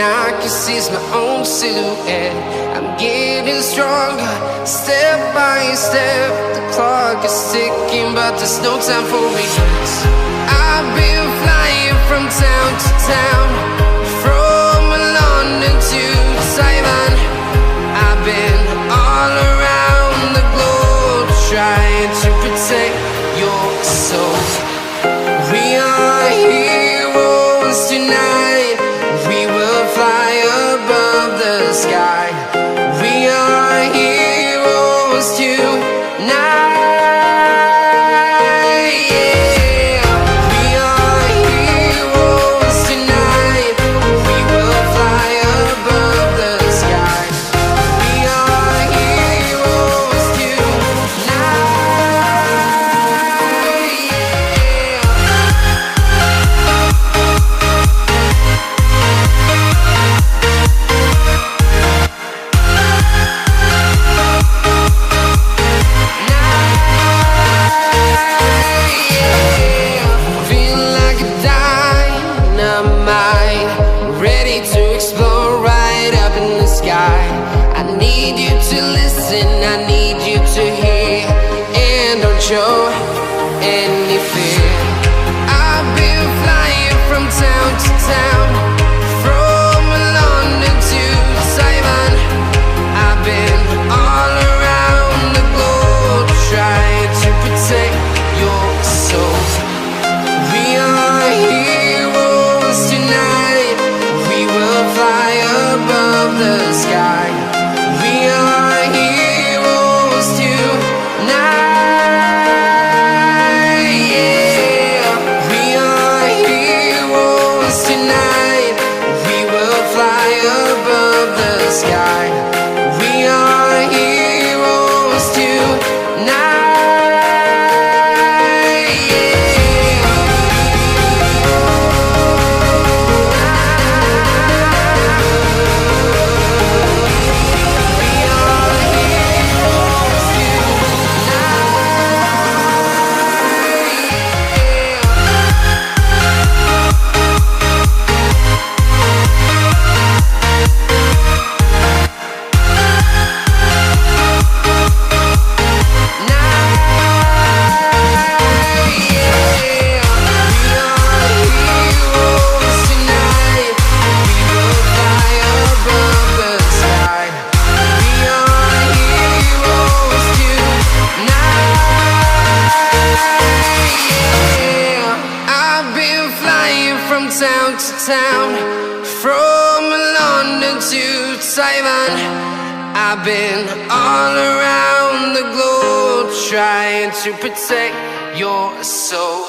I can see is my own silhouette. I'm getting stronger, step by step. The clock is ticking, but there's no time for me. I've been flying from town to town, from London to Taiwan. I've been all around the globe, trying to protect your soul. We are heroes tonight. We will fly above the sky. We are heroes tonight. I need you to listen, I need you to hear, and don't show any fear. I've been flying from town to town, from London to Taiwan. I've been all around the globe, trying to protect your soul. We are heroes tonight. We will fly above the sky. We are heroes tonight. Yeah. We are heroes tonight. We will fly above the sky. We are heroes tonight. Town to town, from London to Taiwan. I've been all around the globe, trying to protect your soul.